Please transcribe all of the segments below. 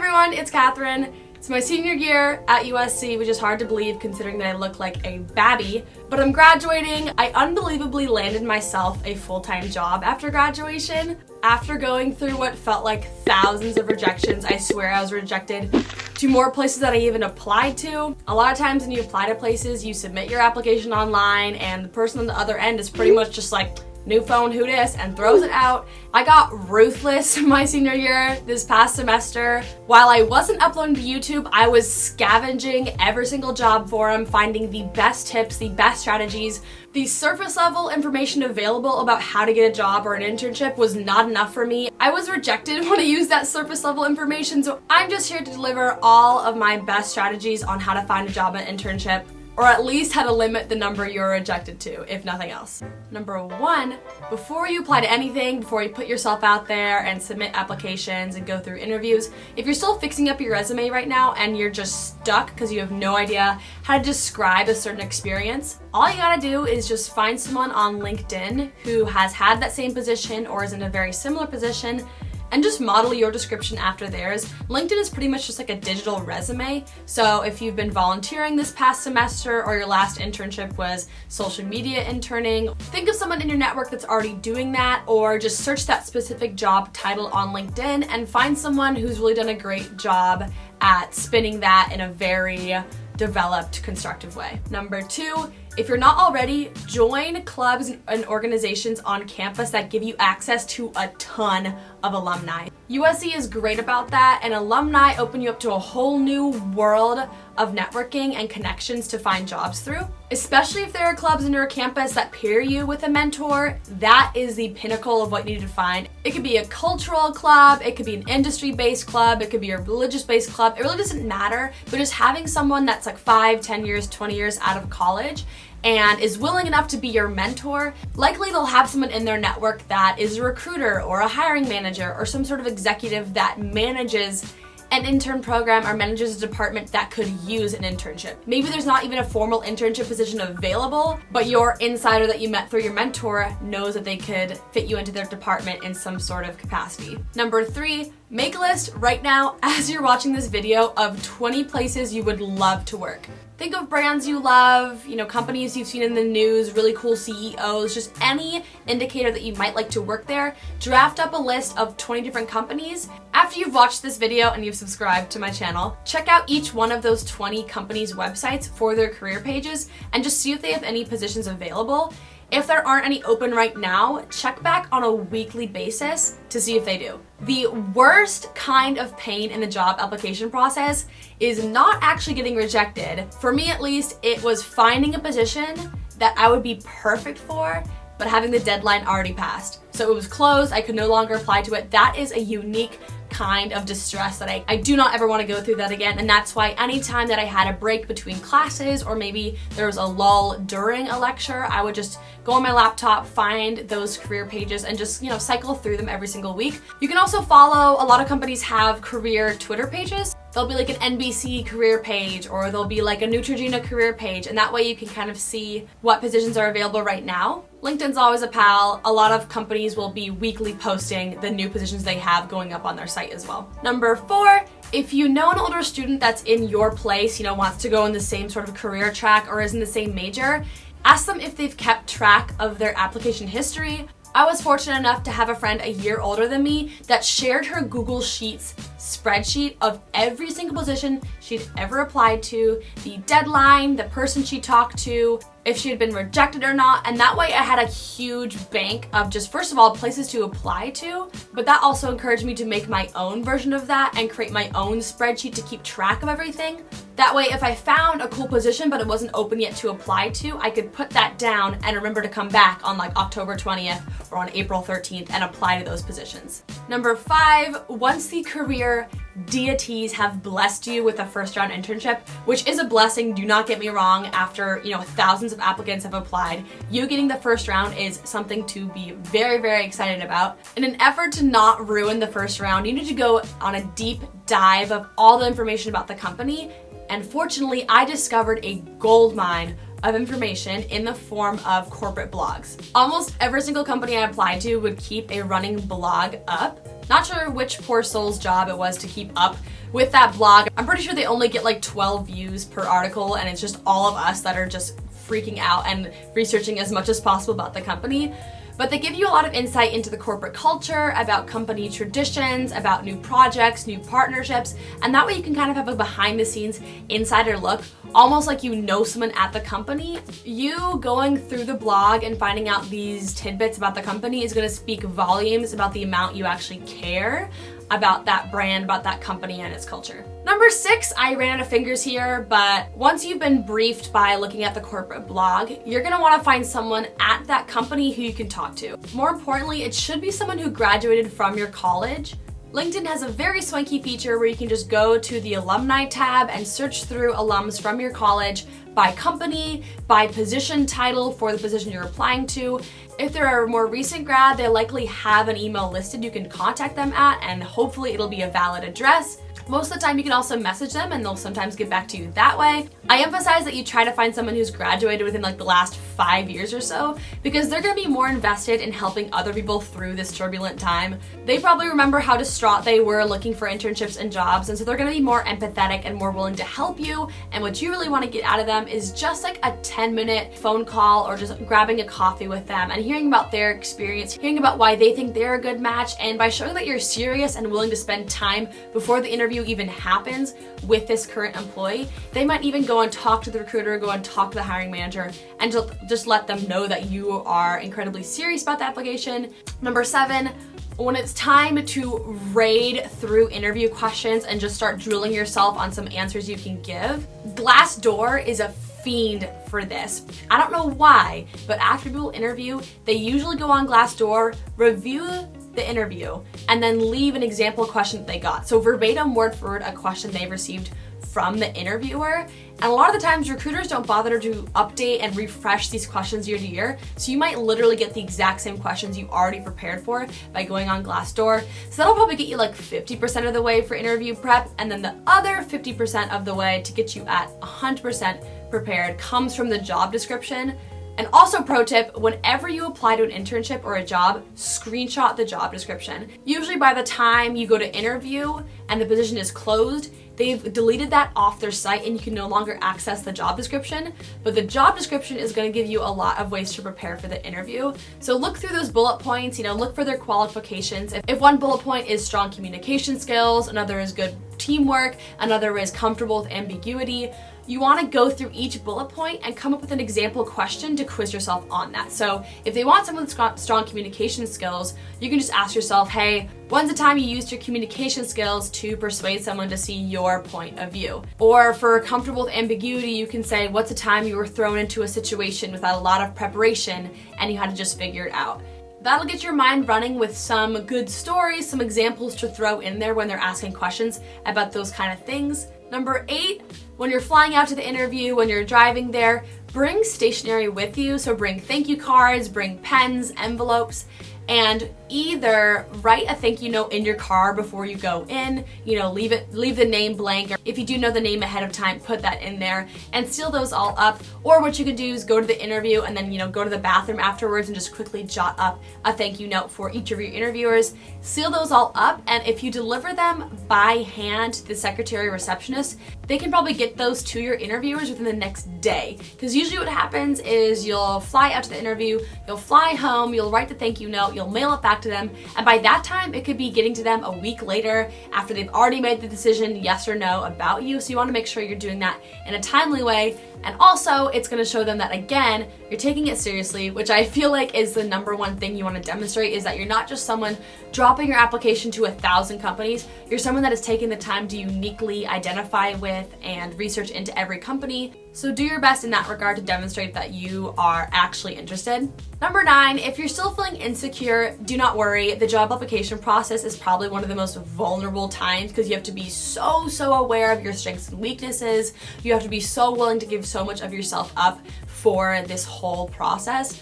everyone, it's Catherine. It's my senior year at USC, which is hard to believe considering that I look like a babby, but I'm graduating. I unbelievably landed myself a full-time job after graduation. After going through what felt like thousands of rejections, I swear I was rejected to more places that I even applied to. A lot of times when you apply to places, you submit your application online and the person on the other end is pretty much just like, new phone, who dis, and throws it out. I got ruthless my senior year this past semester. While I wasn't uploading to YouTube, I was scavenging every single job forum, finding the best tips, the best strategies. The surface level information available about how to get a job or an internship was not enough for me. I was rejected when I used that surface level information, so I'm just here to deliver all of my best strategies on how to find a job and internship, or at least how to limit the number you're rejected to, if nothing else. Number one, before you apply to anything, before you put yourself out there and submit applications and go through interviews, if you're still fixing up your resume right now and you're just stuck because you have no idea how to describe a certain experience, all you gotta do is just find someone on LinkedIn who has had that same position or is in a very similar position and just model your description after theirs. LinkedIn is pretty much just like a digital resume. So if you've been volunteering this past semester or your last internship was social media interning, think of someone in your network that's already doing that, or just search that specific job title on LinkedIn and find someone who's really done a great job at spinning that in a very developed, constructive way. Number two, if you're not already, join clubs and organizations on campus that give you access to a ton of alumni. USC is great about that, and alumni open you up to a whole new world of networking and connections to find jobs through. Especially if there are clubs in your campus that pair you with a mentor, that is the pinnacle of what you need to find. It could be a cultural club, it could be an industry-based club, it could be a religious-based club. It really doesn't matter, but just having someone that's like 5, 10 years, 20 years out of college and is willing enough to be your mentor, likely they'll have someone in their network that is a recruiter or a hiring manager or some sort of executive that manages an intern program or manages a department that could use an internship. Maybe there's not even a formal internship position available, but your insider that you met through your mentor knows that they could fit you into their department in some sort of capacity. Number three, make a list right now as you're watching this video of 20 places you would love to work. Think of brands you love, companies you've seen in the news, really cool CEOs, just any indicator that you might like to work there. Draft up a list of 20 different companies. After you've watched this video and you've subscribed to my channel, check out each one of those 20 companies' websites for their career pages and just see if they have any positions available. If there aren't any open right now, check back on a weekly basis to see if they do. The worst kind of pain in the job application process is not actually getting rejected. For me at least, it was finding a position that I would be perfect for, but having the deadline already passed. So it was closed, I could no longer apply to it. That is a unique kind of distress that I do not ever want to go through that again, and that's why anytime that I had a break between classes or maybe there was a lull during a lecture, I would just go on my laptop, find those career pages and just cycle through them every single week. You can also follow, a lot of companies have career Twitter pages. There'll be like an NBC career page or there'll be like a Neutrogena career page, and that way you can kind of see what positions are available right now. LinkedIn's always a pal. A lot of companies will be weekly posting the new positions they have going up on their site as well. Number four, if you know an older student that's in your place, wants to go in the same sort of career track or is in the same major, ask them if they've kept track of their application history. I was fortunate enough to have a friend a year older than me that shared her Google Sheets spreadsheet of every single position she'd ever applied to, the deadline, the person she talked to, if she had been rejected or not, and that way I had a huge bank of just, first of all, places to apply to, but that also encouraged me to make my own version of that and create my own spreadsheet to keep track of everything. That way, if I found a cool position but it wasn't open yet to apply to, I could put that down and remember to come back on like October 20th or on April 13th and apply to those positions. Number five, once the career deities have blessed you with a first round internship, which is a blessing, do not get me wrong, after thousands of applicants have applied, you getting the first round is something to be very, very excited about. In an effort to not ruin the first round, you need to go on a deep dive of all the information about the company, and fortunately I discovered a gold mine of information in the form of corporate blogs. Almost every single company I applied to would keep a running blog up. Not sure which poor soul's job it was to keep up with that blog. I'm pretty sure they only get like 12 views per article, and it's just all of us that are just freaking out and researching as much as possible about the company. But they give you a lot of insight into the corporate culture, about company traditions, about new projects, new partnerships, and that way you can kind of have a behind the scenes insider look, almost like you know someone at the company. You going through the blog and finding out these tidbits about the company is going to speak volumes about the amount you actually care about that brand, about that company and its culture. Number 6, I ran out of fingers here, but once you've been briefed by looking at the corporate blog, you're gonna wanna find someone at that company who you can talk to. More importantly, it should be someone who graduated from your college. LinkedIn has a very swanky feature where you can just go to the alumni tab and search through alums from your college by company, by position title for the position you're applying to. If they're a more recent grad, they likely have an email listed you can contact them at, and hopefully it'll be a valid address. Most of the time you can also message them and they'll sometimes get back to you that way. I emphasize that you try to find someone who's graduated within like the last 5 years or so, because they're gonna be more invested in helping other people through this turbulent time. They probably remember how distraught they were looking for internships and jobs, and so they're gonna be more empathetic and more willing to help you, and what you really wanna get out of them is just like a 10-minute phone call or just grabbing a coffee with them and hearing about their experience, hearing about why they think they're a good match, and by showing that you're serious and willing to spend time before the interview even happens with this current employee, they might even go and talk to the recruiter, go and talk to the hiring manager, and just let them know that you are incredibly serious about the application. Number 7, when it's time to raid through interview questions and just start drilling yourself on some answers you can give, Glassdoor is a fiend for this. I don't know why, but after people interview, they usually go on Glassdoor, review the interview, and then leave an example question that they got. So verbatim, word for word, a question they've received from the interviewer. And a lot of the times recruiters don't bother to update and refresh these questions year to year. So you might literally get the exact same questions you already prepared for by going on Glassdoor. So that'll probably get you like 50% of the way for interview prep, and then the other 50% of the way to get you at 100% prepared comes from the job description. And also, pro tip, whenever you apply to an internship or a job, screenshot the job description. Usually by the time you go to interview and the position is closed, they've deleted that off their site and you can no longer access the job description, but the job description is going to give you a lot of ways to prepare for the interview. So look through those bullet points, look for their qualifications. If one bullet point is strong communication skills, another is good teamwork, another is comfortable with ambiguity, you want to go through each bullet point and come up with an example question to quiz yourself on that. So if they want someone with strong communication skills, you can just ask yourself, hey, when's the time you used your communication skills to persuade someone to see your point of view? Or for comfortable with ambiguity, you can say, what's the time you were thrown into a situation without a lot of preparation and you had to just figure it out? That'll get your mind running with some good stories, some examples to throw in there when they're asking questions about those kind of things. Number 8, when you're flying out to the interview, when you're driving there, bring stationery with you. So bring thank you cards, bring pens, envelopes, and either write a thank you note in your car before you go in, leave the name blank, or if you do know the name ahead of time, put that in there and seal those all up. Or what you could do is go to the interview and then, go to the bathroom afterwards and just quickly jot up a thank you note for each of your interviewers. Seal those all up, and if you deliver them by hand to the secretary or receptionist, they can probably get those to your interviewers within the next day. Because usually what happens is you'll fly out to the interview, you'll fly home, you'll write the thank you note, you'll mail it back to them, and by that time it could be getting to them a week later after they've already made the decision yes or no about you. So you want to make sure you're doing that in a timely way, and also it's going to show them that, again, you're taking it seriously, which I feel like is the number one thing you want to demonstrate, is that you're not just someone dropping your application to 1,000 companies. You're someone that is taking the time to uniquely identify with and research into every company. So do your best in that regard to demonstrate that you are actually interested. Number 9, if you're still feeling insecure, do not worry. The job application process is probably one of the most vulnerable times because you have to be so aware of your strengths and weaknesses. You have to be so willing to give so much of yourself up for this whole process.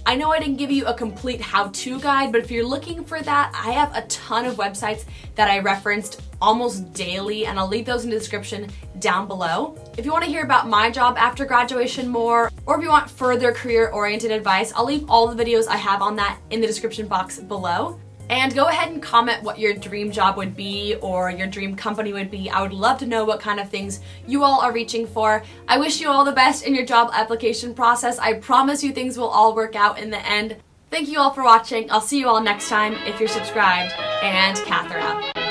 I know I didn't give you a complete how-to guide, but if you're looking for that, I have a ton of websites that I referenced almost daily, and I'll leave those in the description down below. If you want to hear about my job after graduation more, or if you want further career-oriented advice, I'll leave all the videos I have on that in the description box below. And go ahead and comment what your dream job would be or your dream company would be. I would love to know what kind of things you all are reaching for. I wish you all the best in your job application process. I promise you things will all work out in the end. Thank you all for watching. I'll see you all next time if you're subscribed, and Katherout.